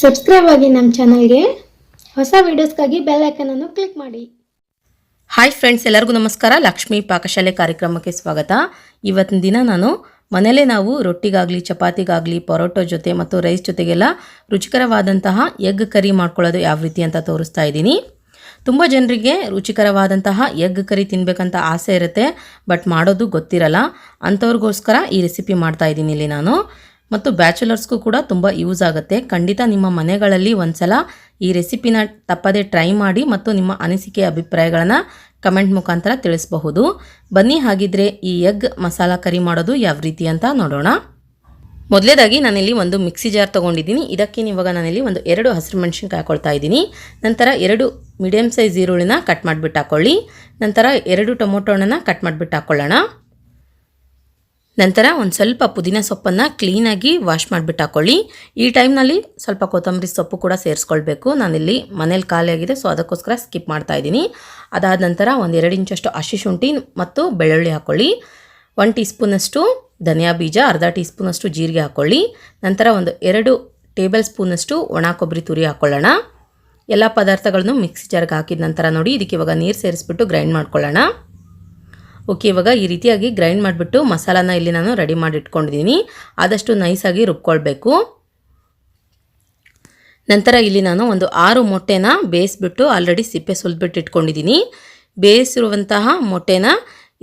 Subscribe ಆಗಿ ನಮ್ಮ ಚಾನಲ್ಗೆ. ಹೊಸ ವಿಡಿಯೋಸ್ಗಾಗಿ ಬೆಲ್ ಐಕಾನ್ ಅನ್ನು ಕ್ಲಿಕ್ ಮಾಡಿ. ಹಾಯ್ ಫ್ರೆಂಡ್ಸ್, ಎಲ್ಲರಿಗೂ ನಮಸ್ಕಾರ. ಲಕ್ಷ್ಮಿ ಪಾಕಶಾಲೆ ಕಾರ್ಯಕ್ರಮಕ್ಕೆ ಸ್ವಾಗತ. ಇವತ್ತಿನ ದಿನ ನಾನು ಮನೆಯಲ್ಲೇ ನಾವು ರೊಟ್ಟಿಗಾಗಲಿ, ಚಪಾತಿಗಾಗಲಿ, ಪರೋಟೋ ಜೊತೆ ಮತ್ತು ರೈಸ್ ಜೊತೆಗೆಲ್ಲ ರುಚಿಕರವಾದಂತಹ ಎಗ್ ಕರಿ ಮಾಡ್ಕೊಳ್ಳೋದು ಯಾವ ರೀತಿ ಅಂತ ತೋರಿಸ್ತಾ ಇದ್ದೀನಿ. ತುಂಬ ಜನರಿಗೆ ರುಚಿಕರವಾದಂತಹ ಎಗ್ ಕರಿ ತಿನ್ನಬೇಕಂತ ಆಸೆ ಇರುತ್ತೆ, ಬಟ್ ಮಾಡೋದು ಗೊತ್ತಿರಲ್ಲ. ಅಂಥವ್ರಿಗೋಸ್ಕರ ಈ ರೆಸಿಪಿ ಮಾಡ್ತಾ ಇದ್ದೀನಿ ಇಲ್ಲಿ ನಾನು. ಮತ್ತು ಬ್ಯಾಚುಲರ್ಸ್ಗೂ ಕೂಡ ತುಂಬ ಯೂಸ್ ಆಗುತ್ತೆ. ಖಂಡಿತ ನಿಮ್ಮ ಮನೆಗಳಲ್ಲಿ ಒಂದ್ಸಲ ಈ ರೆಸಿಪಿನ ತಪ್ಪದೆ ಟ್ರೈ ಮಾಡಿ ಮತ್ತು ನಿಮ್ಮ ಅನಿಸಿಕೆ ಅಭಿಪ್ರಾಯಗಳನ್ನು ಕಮೆಂಟ್ ಮುಖಾಂತರ ತಿಳಿಸಬಹುದು. ಬನ್ನಿ, ಹಾಗಿದ್ರೆ ಈ ಎಗ್ ಮಸಾಲ ಕರಿ ಮಾಡೋದು ಯಾವ ರೀತಿ ಅಂತ ನೋಡೋಣ. ಮೊದಲೇದಾಗಿ ನಾನಿಲ್ಲಿ ಒಂದು ಮಿಕ್ಸಿ ಜಾರ್ ತೊಗೊಂಡಿದ್ದೀನಿ. ಇದಕ್ಕೆ ಇವಾಗ ನಾನಿಲ್ಲಿ ಒಂದು 2 ಹಸಿರು ಮೆಣಸಿನ್ಕಾಯಿ ಹಾಕೊಳ್ತಾ ಇದ್ದೀನಿ. ನಂತರ 2 ಮೀಡಿಯಮ್ ಸೈಜ್ ಈರುಳ್ಳಿನ ಕಟ್ ಮಾಡಿಬಿಟ್ಟು ಹಾಕ್ಕೊಳ್ಳಿ. ನಂತರ 2 ಟೊಮೊಟೊ ಹಣ್ಣನ್ನು ಕಟ್ ಮಾಡಿಬಿಟ್ಟು ಹಾಕ್ಕೊಳ್ಳೋಣ. ನಂತರ ಒಂದು ಸ್ವಲ್ಪ ಪುದೀನ ಸೊಪ್ಪನ್ನು ಕ್ಲೀನಾಗಿ ವಾಶ್ ಮಾಡಿಬಿಟ್ಟು ಹಾಕ್ಕೊಳ್ಳಿ. ಈ ಟೈಮ್ನಲ್ಲಿ ಸ್ವಲ್ಪ ಕೊತ್ತಂಬರಿ ಸೊಪ್ಪು ಕೂಡ ಸೇರಿಸ್ಕೊಳ್ಬೇಕು. ನಾನಿಲ್ಲಿ ಮನೇಲಿ ಖಾಲಿಯಾಗಿದೆ, ಸೊ ಅದಕ್ಕೋಸ್ಕರ ಸ್ಕಿಪ್ ಮಾಡ್ತಾ ಇದ್ದೀನಿ. ಅದಾದ ನಂತರ ಒಂದು 2 ಇಂಚಷ್ಟು ಹಸಿ ಶುಂಠಿ ಮತ್ತು ಬೆಳ್ಳುಳ್ಳಿ ಹಾಕ್ಕೊಳ್ಳಿ. 1 ಟೀ ಸ್ಪೂನಷ್ಟು ಧನಿಯಾ ಬೀಜ, ಅರ್ಧ ಟೀ ಸ್ಪೂನಷ್ಟು ಜೀರಿಗೆ ಹಾಕ್ಕೊಳ್ಳಿ. ನಂತರ ಒಂದು 2 ಟೇಬಲ್ ಸ್ಪೂನಷ್ಟು ಒಣ ಕೊಬ್ಬರಿ ತುರಿ ಹಾಕ್ಕೊಳ್ಳೋಣ. ಎಲ್ಲ ಪದಾರ್ಥಗಳನ್ನು ಮಿಕ್ಸಿ ಜಾರ್ಗೆ ಹಾಕಿದ ನಂತರ ನೋಡಿ, ಇದಕ್ಕೆ ಇವಾಗ ನೀರು ಸೇರಿಸ್ಬಿಟ್ಟು ಗ್ರೈಂಡ್ ಮಾಡ್ಕೊಳ್ಳೋಣ. ಓಕೆ, ಇವಾಗ ಈ ರೀತಿಯಾಗಿ ಗ್ರೈಂಡ್ ಮಾಡಿಬಿಟ್ಟು ಮಸಾಲಾನ ಇಲ್ಲಿ ನಾನು ರೆಡಿ ಮಾಡಿ ಇಟ್ಕೊಂಡಿದ್ದೀನಿ. ಆದಷ್ಟು ನೈಸಾಗಿ ರುಬ್ಕೊಳ್ಬೇಕು. ನಂತರ ಇಲ್ಲಿ ನಾನು ಒಂದು 6 ಮೊಟ್ಟೆನ ಬೇಯಿಸ್ಬಿಟ್ಟು ಆಲ್ರೆಡಿ ಸಿಪ್ಪೆ ಸುಲಿದ್ಬಿಟ್ಟು ಇಟ್ಕೊಂಡಿದ್ದೀನಿ. ಬೇಯಿಸಿರುವಂತಹ ಮೊಟ್ಟೆನ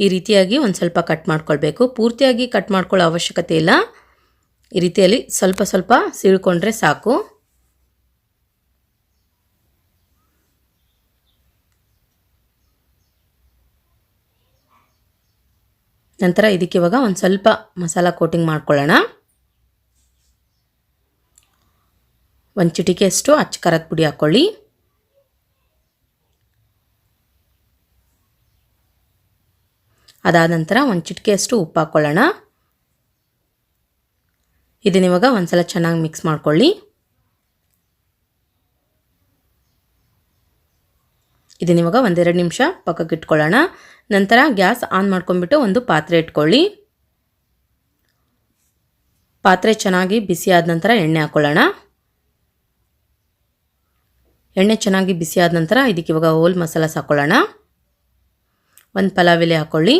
ಈ ರೀತಿಯಾಗಿ ಒಂದು ಸ್ವಲ್ಪ ಕಟ್ ಮಾಡ್ಕೊಳ್ಬೇಕು. ಪೂರ್ತಿಯಾಗಿ ಕಟ್ ಮಾಡ್ಕೊಳ್ಳೋ ಅವಶ್ಯಕತೆ ಇಲ್ಲ. ಈ ರೀತಿಯಲ್ಲಿ ಸ್ವಲ್ಪ ಸ್ವಲ್ಪ ಸೀಳ್ಕೊಂಡ್ರೆ ಸಾಕು. ನಂತರ ಇದಕ್ಕೆ ಇವಾಗ ಒಂದು ಸ್ವಲ್ಪ ಮಸಾಲ ಕೋಟಿಂಗ್ ಮಾಡ್ಕೊಳ್ಳೋಣ. 1 ಚಿಟಿಕೆಯಷ್ಟು ಅಚ್ಚ ಖಾರದ ಪುಡಿ ಹಾಕ್ಕೊಳ್ಳಿ. ಅದಾದ ನಂತರ 1 ಚಿಟಿಕೆಯಷ್ಟು ಉಪ್ಪು ಹಾಕ್ಕೊಳ್ಳೋಣ. ಇದನ್ನಿವಾಗ ಒಂದ್ಸಲ ಚೆನ್ನಾಗಿ ಮಿಕ್ಸ್ ಮಾಡ್ಕೊಳ್ಳಿ. ಇದನ್ನಿವಾಗ 1-2 ನಿಮಿಷ ಪಕ್ಕಕ್ಕೆ ಇಟ್ಕೊಳ್ಳೋಣ. ನಂತರ ಗ್ಯಾಸ್ ಆನ್ ಮಾಡ್ಕೊಂಡ್ಬಿಟ್ಟು ಒಂದು ಪಾತ್ರೆ ಇಟ್ಕೊಳ್ಳಿ. ಪಾತ್ರೆ ಚೆನ್ನಾಗಿ ಬಿಸಿ ಆದ ನಂತರ ಎಣ್ಣೆ ಹಾಕ್ಕೊಳ್ಳೋಣ. ಎಣ್ಣೆ ಚೆನ್ನಾಗಿ ಬಿಸಿ ಆದ ನಂತರ ಇದಕ್ಕೆ ಇವಾಗ ಹೋಲ್ ಮಸಾಲಾಸ್ ಹಾಕ್ಕೊಳ್ಳೋಣ. 1 ಪಲಾವ್ ಎಲೆ ಹಾಕ್ಕೊಳ್ಳಿ.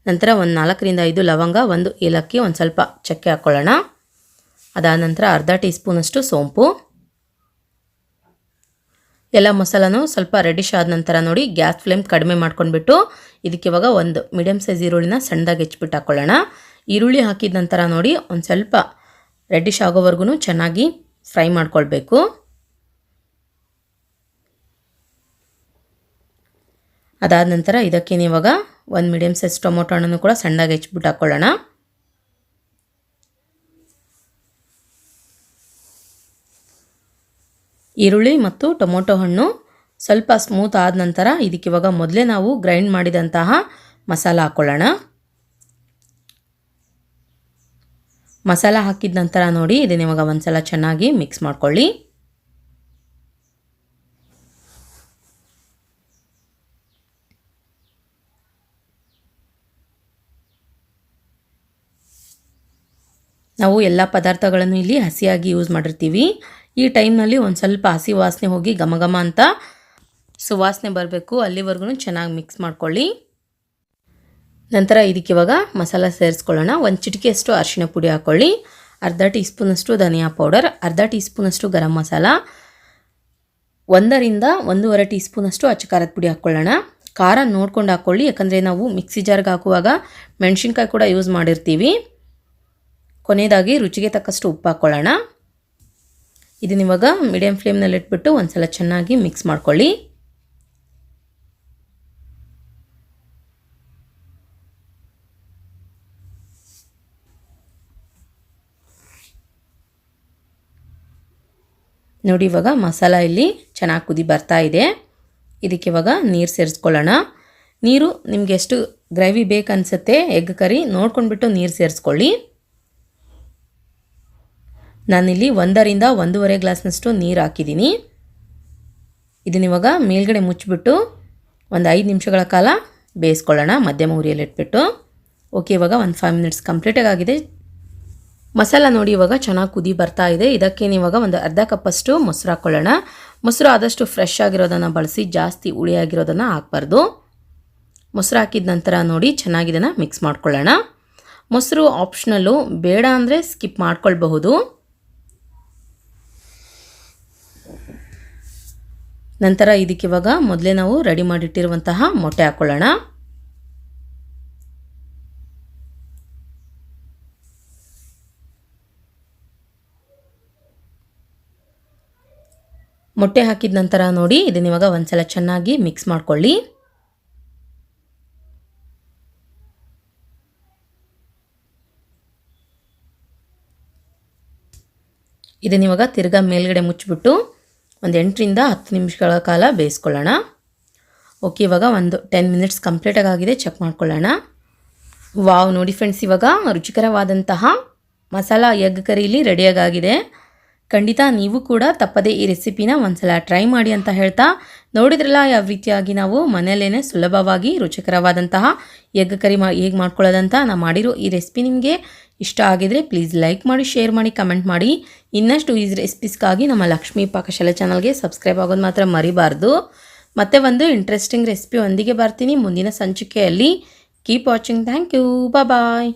ನಂತರ ಒಂದು 4ರಿಂದ 5 ಲವಂಗ, 1 ಏಲಕ್ಕಿ, ಒಂದು ಸ್ವಲ್ಪ ಚಕ್ಕೆ ಹಾಕ್ಕೊಳ್ಳೋಣ. ಅದಾದ ನಂತರ ಅರ್ಧ ಟೀ ಸ್ಪೂನಷ್ಟು ಸೋಂಪು. ಎಲ್ಲ ಮಸಾಲನೂ ಸ್ವಲ್ಪ ರೆಡಿಶ್ ಆದ ನಂತರ ನೋಡಿ, ಗ್ಯಾಸ್ ಫ್ಲೇಮ್ ಕಡಿಮೆ ಮಾಡ್ಕೊಂಡ್ಬಿಟ್ಟು ಇದಕ್ಕೆ ಇವಾಗ ಒಂದು ಮೀಡಿಯಮ್ ಸೈಜ್ ಈರುಳ್ಳಿನ ಸಣ್ಣದಾಗಿ ಹೆಚ್ಚಿಬಿಟ್ಟು ಹಾಕ್ಕೊಳ್ಳೋಣ. ಈರುಳ್ಳಿ ಹಾಕಿದ ನಂತರ ನೋಡಿ, ಒಂದು ಸ್ವಲ್ಪ ರೆಡಿಶ್ ಆಗೋವರೆಗೂ ಚೆನ್ನಾಗಿ ಫ್ರೈ ಮಾಡ್ಕೊಳ್ಬೇಕು. ಅದಾದ ನಂತರ ಇದಕ್ಕೆ ಇವಾಗ 1 ಮೀಡಿಯಮ್ ಸೈಜ್ ಟೊಮೊಟೊ ಹಣ್ಣನ್ನು ಕೂಡ ಸಣ್ಣದಾಗಿ ಹೆಚ್ಚಿಬಿಟ್ಟು ಹಾಕ್ಕೊಳ್ಳೋಣ. ಈರುಳ್ಳಿ ಮತ್ತು ಟೊಮೊಟೊ ಹಣ್ಣು ಸ್ವಲ್ಪ ಸ್ಮೂತ್ ಆದ ನಂತರ ಇದಕ್ಕೆ ಇವಾಗ ಮೊದಲೇ ನಾವು ಗ್ರೈಂಡ್ ಮಾಡಿದಂತಹ ಮಸಾಲ ಹಾಕ್ಕೊಳ್ಳೋಣ. ಮಸಾಲ ಹಾಕಿದ ನಂತರ ನೋಡಿ, ಇದನ್ನ ಇವಾಗ ಒಂದ್ಸಲ ಚೆನ್ನಾಗಿ ಮಿಕ್ಸ್ ಮಾಡ್ಕೊಳ್ಳಿ. ನಾವು ಎಲ್ಲ ಪದಾರ್ಥಗಳನ್ನು ಇಲ್ಲಿ ಹಸಿಯಾಗಿ ಯೂಸ್ ಮಾಡಿರ್ತೀವಿ. ಈ ಟೈಮ್ನಲ್ಲಿ ಒಂದು ಸ್ವಲ್ಪ ಹಸಿ ವಾಸನೆ ಹೋಗಿ ಘಮ ಘಮ ಅಂತ ಸುವಾಸನೆ ಬರಬೇಕು, ಅಲ್ಲಿವರೆಗೂ ಚೆನ್ನಾಗಿ ಮಿಕ್ಸ್ ಮಾಡ್ಕೊಳ್ಳಿ. ನಂತರ ಇದಕ್ಕೆ ಇವಾಗ ಮಸಾಲ ಸೇರಿಸ್ಕೊಳ್ಳೋಣ. 1 ಚಿಟಿಕೆಯಷ್ಟು ಅರಿಶಿಣ ಪುಡಿ ಹಾಕ್ಕೊಳ್ಳಿ. ಅರ್ಧ ಟೀ ಸ್ಪೂನಷ್ಟು ಧನಿಯಾ ಪೌಡರ್, ಅರ್ಧ ಟೀ ಸ್ಪೂನಷ್ಟು ಗರಂ ಮಸಾಲ, 1ರಿಂದ 1.5 ಟೀ ಸ್ಪೂನಷ್ಟು ಅಚ್ಚ ಖಾರದ ಪುಡಿ ಹಾಕ್ಕೊಳ್ಳೋಣ. ಖಾರ ನೋಡ್ಕೊಂಡು ಹಾಕ್ಕೊಳ್ಳಿ, ಯಾಕಂದರೆ ನಾವು ಮಿಕ್ಸಿ ಜಾರ್ಗೆ ಹಾಕುವಾಗ ಮೆಣಸಿನ್ಕಾಯಿ ಕೂಡ ಯೂಸ್ ಮಾಡಿರ್ತೀವಿ. ಕೊನೆಯದಾಗಿ ರುಚಿಗೆ ತಕ್ಕಷ್ಟು ಉಪ್ಪು ಹಾಕ್ಕೊಳ್ಳೋಣ. ಇದನ್ನಿವಾಗ ಮೀಡಿಯಮ್ ಫ್ಲೇಮ್ನಲ್ಲಿ ಇಟ್ಬಿಟ್ಟು ಒಂದ್ಸಲ ಚೆನ್ನಾಗಿ ಮಿಕ್ಸ್ ಮಾಡ್ಕೊಳ್ಳಿ. ನೋಡಿ, ಇವಾಗ ಮಸಾಲ ಇಲ್ಲಿ ಚೆನ್ನಾಗಿ ಕುದಿ ಬರ್ತಾ ಇದೆ. ಇದಕ್ಕೆ ಇವಾಗ ನೀರು ಸೇರಿಸ್ಕೊಳ್ಳೋಣ. ನೀರು ನಿಮಗೆ ಎಷ್ಟು ಗ್ರೇವಿ ಬೇಕನ್ಸುತ್ತೆ ಎಗ್ ಕರಿ ನೋಡ್ಕೊಂಡ್ಬಿಟ್ಟು ನೀರು ಸೇರಿಸ್ಕೊಳ್ಳಿ. ನಾನಿಲ್ಲಿ 1ರಿಂದ 1.5 ಗ್ಲಾಸ್ನಷ್ಟು ನೀರು ಹಾಕಿದ್ದೀನಿ. ಇದನ್ನಿವಾಗ ಮೇಲ್ಗಡೆ ಮುಚ್ಚಿಬಿಟ್ಟು ಒಂದು 5 ನಿಮಿಷಗಳ ಕಾಲ ಬೇಯಿಸ್ಕೊಳ್ಳೋಣ ಮಧ್ಯಮ ಉರಿಯಲ್ಲಿ ಇಟ್ಬಿಟ್ಟು. ಓಕೆ, ಇವಾಗ ಒಂದು 5 ಮಿನಿಟ್ಸ್ ಕಂಪ್ಲೀಟಾಗಿ ಆಗಿದೆ. ಮಸಾಲ ನೋಡಿ ಇವಾಗ ಚೆನ್ನಾಗಿ ಕುದಿ ಬರ್ತಾ ಇದೆ. ಇದಕ್ಕೆ ಇವಾಗ ಒಂದು ಅರ್ಧ ಕಪ್ಪಷ್ಟು ಮೊಸರು ಹಾಕ್ಕೊಳ್ಳೋಣ. ಮೊಸರು ಆದಷ್ಟು ಫ್ರೆಶ್ ಆಗಿರೋದನ್ನು ಬಳಸಿ, ಜಾಸ್ತಿ ಹುಳಿಯಾಗಿರೋದನ್ನು ಹಾಕಬಾರ್ದು. ಮೊಸರು ಹಾಕಿದ ನಂತರ ನೋಡಿ ಚೆನ್ನಾಗಿ ಇದನ್ನು ಮಿಕ್ಸ್ ಮಾಡ್ಕೊಳ್ಳೋಣ. ಮೊಸರು ಆಪ್ಷನಲ್ಲು, ಬೇಡ ಅಂದರೆ ಸ್ಕಿಪ್ ಮಾಡ್ಕೊಳ್ಬಹುದು. ನಂತರ ಇದಕ್ಕೆ ಇವಾಗ ಮೊದಲೇ ನಾವು ರೆಡಿ ಮಾಡಿಟ್ಟಿರುವಂತಹ ಮೊಟ್ಟೆ ಹಾಕ್ಕೊಳ್ಳೋಣ. ಮೊಟ್ಟೆ ಹಾಕಿದ ನಂತರ ನೋಡಿ ಇದನ್ನ ಇವಾಗ ಒಂದ್ಸಲ ಚೆನ್ನಾಗಿ ಮಿಕ್ಸ್ ಮಾಡ್ಕೊಳ್ಳಿ. ಇದನ್ನ ಇವಾಗ ತಿರ್ಗಾ ಮೇಲ್ಗಡೆ ಮುಚ್ಚಿಬಿಟ್ಟು ಒಂದು 8 ರಿಂದ 10 ನಿಮಿಷಗಳ ಕಾಲ ಬೇಯಿಸ್ಕೊಳ್ಳೋಣ. ಓಕೆ, ಇವಾಗ ಒಂದು 10 ಮಿನಿಟ್ಸ್ ಕಂಪ್ಲೀಟಾಗಿ ಆಗಿದೆ, ಚೆಕ್ ಮಾಡ್ಕೊಳ್ಳೋಣ. ವಾವ್, ನೋಡಿ ಫ್ರೆಂಡ್ಸ್, ಇವಾಗ ರುಚಿಕರವಾದಂತಹ ಮಸಾಲ ಎಗ್ ಕರಿ ಇಲ್ಲಿ ರೆಡಿಯಾಗಿದೆ. ಖಂಡಿತ ನೀವು ಕೂಡ ತಪ್ಪದೇ ಈ ರೆಸಿಪಿನ ಒಂದ್ಸಲ ಟ್ರೈ ಮಾಡಿ ಅಂತ ಹೇಳ್ತಾ, ನೋಡಿದ್ರಲ್ಲ ಯಾವ ರೀತಿಯಾಗಿ ನಾವು ಮನೆಯಲ್ಲೇ ಸುಲಭವಾಗಿ ರುಚಿಕರವಾದಂತಹ ಎಗ್ ಕರಿ ಹೇಗೆ ಮಾಡ್ಕೊಳ್ಳೋದಂತ. ನಾನು ಮಾಡಿರೋ ಈ ರೆಸಿಪಿ ನಿಮಗೆ ಇಷ್ಟ ಆಗಿದ್ರೆ ಪ್ಲೀಸ್ ಲೈಕ್ ಮಾಡಿ, ಶೇರ್ ಮಾಡಿ, ಕಮೆಂಟ್ ಮಾಡಿ. ಇನ್ನಷ್ಟು ಈ ರೆಸಿಪೀಸ್ಗಾಗಿ ನಮ್ಮ ಲಕ್ಷ್ಮೀ ಪಾಕಶಾಲೆ ಚಾನಲ್ಗೆ ಸಬ್ಸ್ಕ್ರೈಬ್ ಆಗೋದು ಮಾತ್ರ ಮರಿಬಾರ್ದು. ಮತ್ತೆ ಒಂದು ಇಂಟ್ರೆಸ್ಟಿಂಗ್ ರೆಸಿಪಿ ಒಂದಿಗೆ ಬರ್ತೀನಿ ಮುಂದಿನ ಸಂಚಿಕೆಯಲ್ಲಿ. Keep watching. Thank you. Bye.